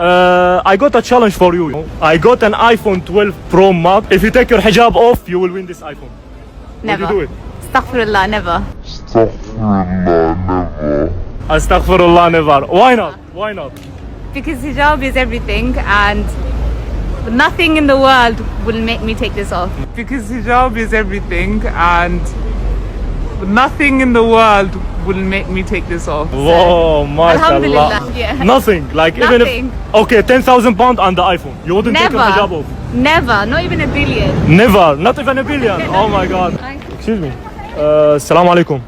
I got a challenge for you. I got an iPhone 12 Pro Max. If you take your hijab off, you will win this iPhone. Never. Would you do it? Astaghfirullah, never. Astaghfirullah, never. Why not? Why not? Because hijab is everything and nothing in the world will make me take this off. Because hijab is everything and nothing in the world will make me take this off. Whoa, mashallah. Alhamdulillah, yeah. Nothing. Like Nothing. even if okay, 10,000 pounds on the iPhone, you wouldn't take your hijab Never. off. Never. Not even a billion. Never. Not even a billion. Oh my God. Excuse me. Assalamu alaikum.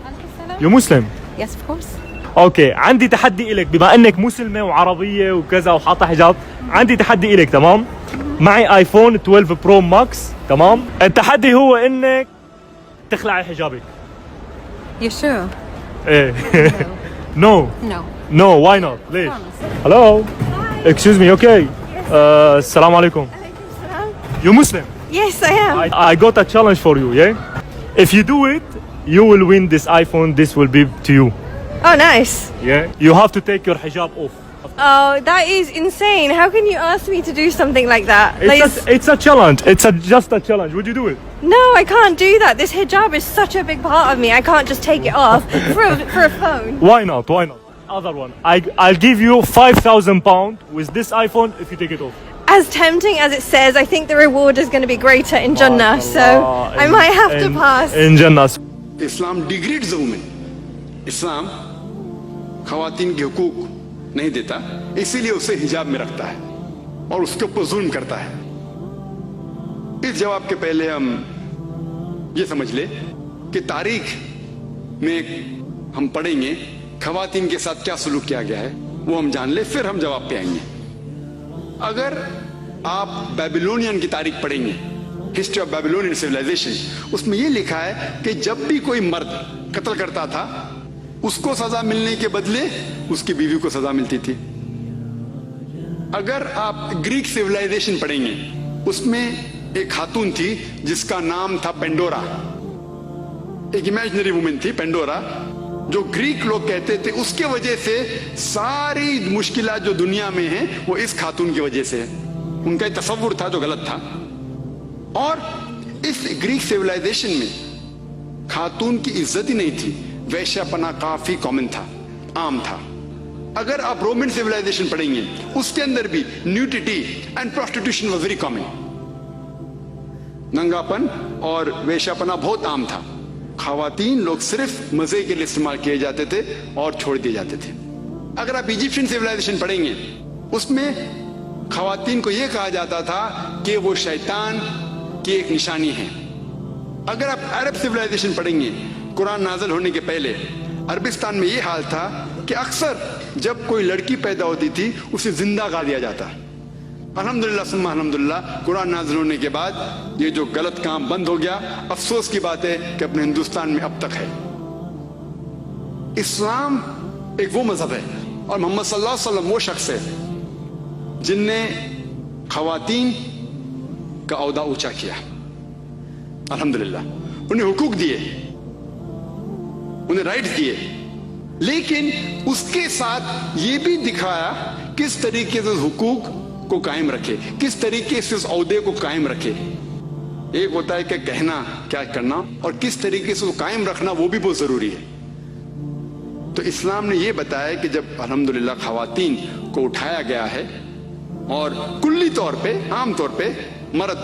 You Muslim? Yes, of course. Okay عندي تحدي إلك بما انك مسلمة وعربية وكذا وحاطة حجاب. عندي تحدي إلك تمام. معي iPhone 12 برو Max تمام. التحدي هو انك تخلعي حجابك. You sure? ايه. No. No. No, why not? ليش؟ Hello. Excuse me, okay. السلام عليكم. You Muslim? Yes, I am. I got a challenge for you, yeah? If you do it, you will win this iPhone. This will be to you. Oh, nice. Yeah? You have to take your hijab off. Oh, that is insane. How can you ask me to do something like that? It's a challenge. Just a challenge. Would you do it? No, I can't do that. This hijab is such a big part of me. I can't just take it off for a phone. Why not? Why not? Other one. I'll give you 5,000 pounds with this iPhone if you take it off. As tempting as it says, I think the reward is going to be greater in Jannah. So I might have to pass. In Jannah. Islam degrades the woman. Islam ख़वातीन के हुकूक नहीं देता, इसीलिए उसे हिजाब में रखता है और उसके ऊपर जुल्म करता है। इस जवाब के पहले हम ये समझ ले कि तारीख में हम पढ़ेंगे ख़वातीन के साथ क्या सलूक किया गया है, वो हम जान ले, फिर हम जवाब पे आएंगे। अगर आप बेबीलोनियन की तारीख पढ़ेंगे, हिस्ट्री ऑफ बेबीलोनियन सिविलाइजेशन, उसमें ये लिखा है कि जब भी कोई मर्द कत्ल करता था उसको सजा मिलने के बदले उसकी बीवी को सजा मिलती थी। अगर आप ग्रीक सिविलाइजेशन पढ़ेंगे, उसमें एक खातून थी जिसका नाम था पेंडोरा, एक इमेजिनरी वुमेन थी पेंडोरा, जो ग्रीक लोग कहते थे उसके वजह से सारी मुश्किलात जो दुनिया में हैं वो इस खातून की वजह से है। उनका एक तसव्वुर था जो गलत था। और इस ग्रीक सिविलाइजेशन में खातून की इज्जत ही नहीं थी, वैश्यापना काफी कॉमन था, आम था। अगर आप रोमन सिविलाइजेशन पढ़ेंगे, उसके अंदर भी nudity and prostitution was very common. नंगापन और वैश्यापना बहुत आम था। खवातीन लोग सिर्फ मजे के लिए इस्तेमाल किए जाते थे और छोड़ दिए जाते थे। अगर आप इजिप्शियन सिविलाइजेशन पढ़ेंगे, उसमें खवातीन को यह कहा जाता था कि वो शैतान की एक निशानी है। अगर आप अरब सिविलाइजेशन पढ़ेंगे, कुरान नाज़िल होने के पहले अरबिस्तान में ये हाल था कि अक्सर जब कोई लड़की पैदा होती थी उसे जिंदा गा दिया जाता। अल्हम्दुलिल्लाह सुम्मा अल्हम्दुलिल्लाह, कुरान नाज़िल होने के बाद ये जो गलत काम बंद हो गया। अफसोस की बात है कि अपने हिंदुस्तान में अब तक है। इस्लाम एक वो मजहब है और मोहम्मद सल्लल्लाहु अलैहि वसल्लम वो शख्स है जिनने खवातीन का औहदा ऊंचा किया। अल्हम्दुलिल्लाह, उन्हें हुकूक दिए, उन्हें राइट्स दिए, लेकिन उसके साथ ये भी दिखाया किस तरीके से उस हुकूक को कायम रखे, किस तरीके से उस औहदे को कायम रखे। एक होता है कि कहना क्या करना और किस तरीके से वो कायम रखना, वो भी बहुत जरूरी है। तो इस्लाम ने ये बताया कि जब अल्हम्दुलिल्लाह खवातीन को उठाया गया है और कुल्ली तौर पे, आम तौर पे मर्द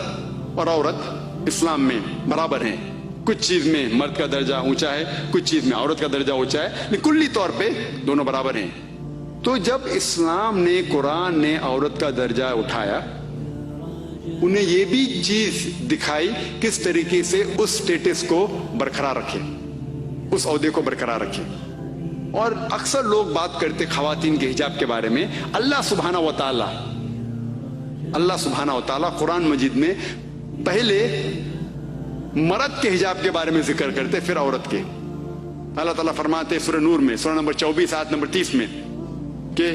और औरत इस्लाम में बराबर हैं। कुछ चीज में मर्द का दर्जा ऊंचा है, कुछ चीज में औरत का दर्जा ऊंचा है, लेकिन कुल्ली तौर पे दोनों बराबर हैं। तो जब इस्लाम ने, कुरान ने औरत का दर्जा उठाया, उन्हें ये भी चीज दिखाई किस तरीके से उस स्टेटस को बरकरार रखे, उस औहदे को बरकरार रखे। और अक्सर लोग बात करते खवातीन के हिजाब के बारे में। अल्लाह सुब्हाना व तआला कुरान मजीद में पहले मर्द के हिजाब के बारे में जिक्र करते, फिर औरत के। अल्लाह ताला फरमाते सूरह नूर में, सूरह नंबर 24 आयत नंबर 30 में कि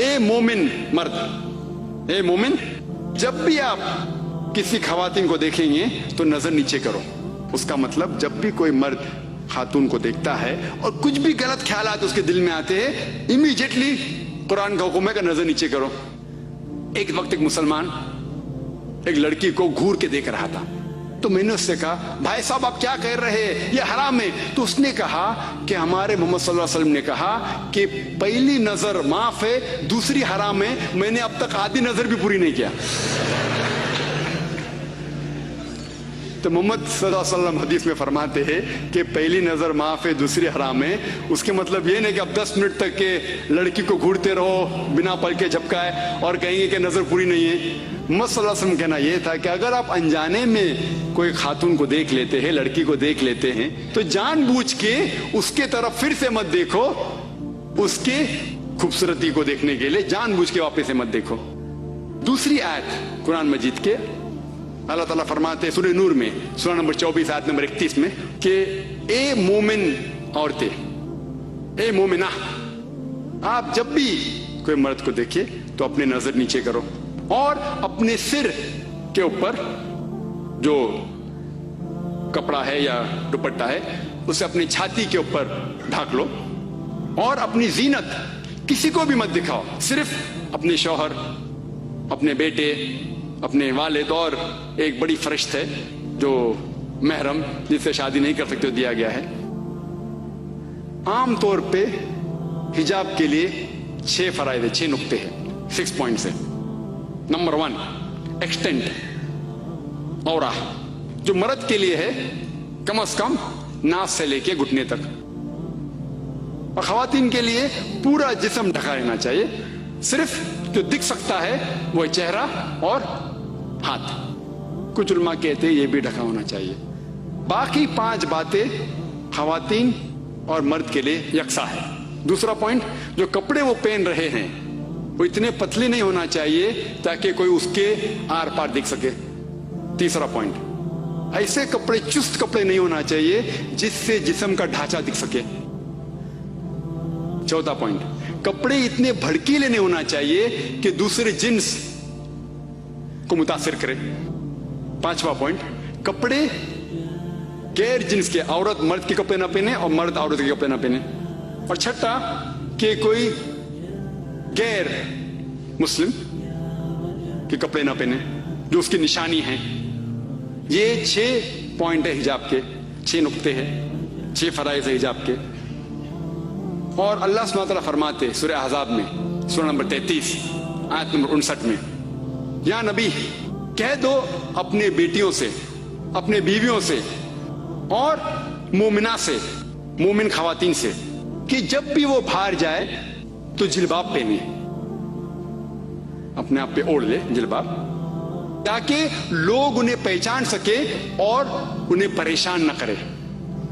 ए मोमिन मर्द, ए मोमिन, जब भी आप किसी खवातीन को देखेंगे तो नजर नीचे करो। उसका मतलब जब भी कोई मर्द खातून को देखता है और कुछ भी गलत ख्यालात उसके दिल में आते हैं, इमीडिएटली कुरान का हुक्म है कि नजर नीचे करो। एक वक्त एक मुसलमान एक लड़की को घूर के देख रहा था, तो मैंने उससे कहा भाई साहब आप क्या कह रहे हैं, ये हराम है। तो उसने कहा कि हमारे मोहम्मद सल्लल्लाहु अलैहि वसल्लम ने कहा कि पहली नजर माफ है, दूसरी हराम है। मैंने अब तक आधी नजर भी पूरी नहीं किया। तो मोहम्मद सल्लल्लाहु अलैहि वसल्लम हदीस में फरमाते हैं कि पहली नजर माफ है, दूसरी हराम है। उसके मतलब ये नहीं कि अब 10 मिनट तक के लड़की को घूरते रहो बिना पल के झपकाए और कहेंगे कि नजर पूरी नहीं है। मोहम्मद सल्लल्लाहु अलैहि वसल्लम कहना यह था कि अगर आप अनजाने में कोई खातून को देख लेते हैं, लड़की को देख लेते हैं, तो जानबूझ के उसके तरफ फिर से मत देखो, उसके खूबसूरती को देखने के लिए जानबूझ के वापस से मत देखो। दूसरी आयत कुरान मजीद के अल्लाह ताला फरमाते हैं सूरह नूर में, सूरह नंबर 24 आयत नंबर 31 में कि ए मोमिन औरतें, ए मोमिना, आप जब भी कोई मर्द को देखिए तो अपनी नजर नीचे करो और अपने सिर के ऊपर जो कपड़ा है या दुपट्टा है उसे अपनी छाती के ऊपर ढाक लो और अपनी जीनत किसी को भी मत दिखाओ, सिर्फ अपने शौहर, अपने बेटे, अपने वालिद और एक बड़ी फरिश्त है जो महरम जिससे शादी नहीं कर सकते दिया गया है। आम तौर पे हिजाब के लिए 6 फराइद, 6 नुक्ते हैं, 6 पॉइंट्स है। नंबर 1 एक्सटेंट औरा, जो मर्द के लिए है कम से कम नास से लेके घुटने तक, और खवातीन के लिए पूरा जिस्म ढका रहना चाहिए। सिर्फ जो दिख सकता है वो चेहरा और हाथ। कुछ उलमा कहते हैं ये भी ढका होना चाहिए। बाकी 5 बातें खवातीन और मर्द के लिए यकसा है। दूसरा पॉइंट, जो कपड़े वो पहन रहे हैं वो इतने पतले नहीं होना चाहिए ताकि कोई उसके आर पार दिख सके। तीसरा पॉइंट, ऐसे कपड़े, चुस्त कपड़े नहीं होना चाहिए जिससे जिस्म का ढांचा दिख सके। चौथा पॉइंट, कपड़े इतने भड़कीले नहीं होना चाहिए कि दूसरे जिन्स को मुतासिर करे। 5वां पॉइंट, कपड़े गैर जिन्स के, औरत मर्द के कपड़े ना पहने और मर्द औरत के कपड़े ना पहने। और छठा कि कोई गैर मुस्लिम के कपड़े ना पहने जो उसकी निशानी है। ये 6 पॉइंट है हिजाब के, 6 नुक्ते हैं, 6 फराइज है हिजाब के। और अल्लाह सुब्हानहू व तआला फरमाते सूरह अहज़ाब में, सूरह नंबर 33 आयत नंबर 59 में, या नबी कह दो अपने बेटियों से, अपने बीवियों से और मोमिना से, मोमिन खवातीन से कि जब भी वो बाहर जाए तो जिलबाब पहने, अपने आप पे ओढ़ ले जिलबाब, ताकि लोग उन्हें पहचान सके और उन्हें परेशान न करे।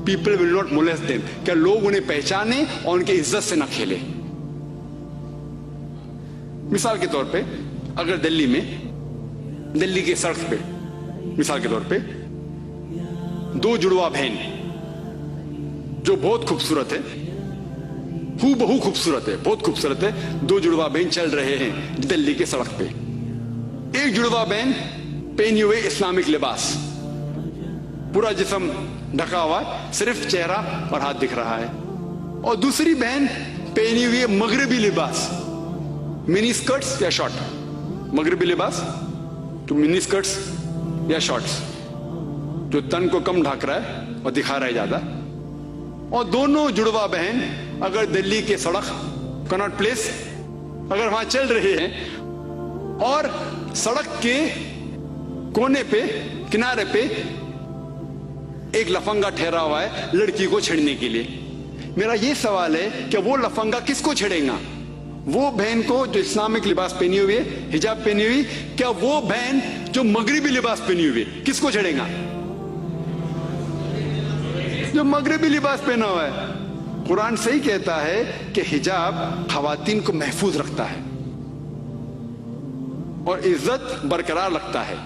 People will not molest them, क्या लोग उन्हें पहचाने और उनकी इज्जत से न खेले। मिसाल के तौर पे अगर दिल्ली में, दिल्ली की सड़क पे मिसाल के तौर पे 2 जुड़वा बहन जो बहुत खूबसूरत है, हूबहू खूबसूरत है, बहुत खूबसूरत है, 2 जुड़वा बहन चल रहे हैं दिल्ली के सड़क पे। एक जुड़वा बहन पहनी हुए इस्लामिक लिबास, पूरा जिस्म ढका हुआ है, सिर्फ चेहरा और हाथ दिख रहा है। और दूसरी बहन पहनी हुई मगरबी लिबास, मिनी स्कर्ट्स या शॉर्ट, मगरबी लिबास तो मिनी स्कर्ट्स या शॉर्ट्स जो तन को कम ढक रहा है और दिखा रहा है ज्यादा। और दोनों जुड़वा बहन अगर दिल्ली के सड़क कनॉट प्लेस अगर वहां चल रहे हैं और सड़क के कोने पे, किनारे पे एक लफंगा ठहरा हुआ है लड़की को छेड़ने के लिए, मेरा ये सवाल है कि वो लफंगा किसको छेड़ेगा? वो बहन को जो इस्लामिक लिबास पहनी हुई है, हिजाब पहनी हुई, क्या वो बहन जो मगरिबी लिबास पहनी हुई है किसको छेड़ेगा? जो मगरिबी लिबास पहना हुआ है। कुरान सही कहता है कि हिजाब खवातीन को महफूज रखता है और इज्जत बरकरार रखता है।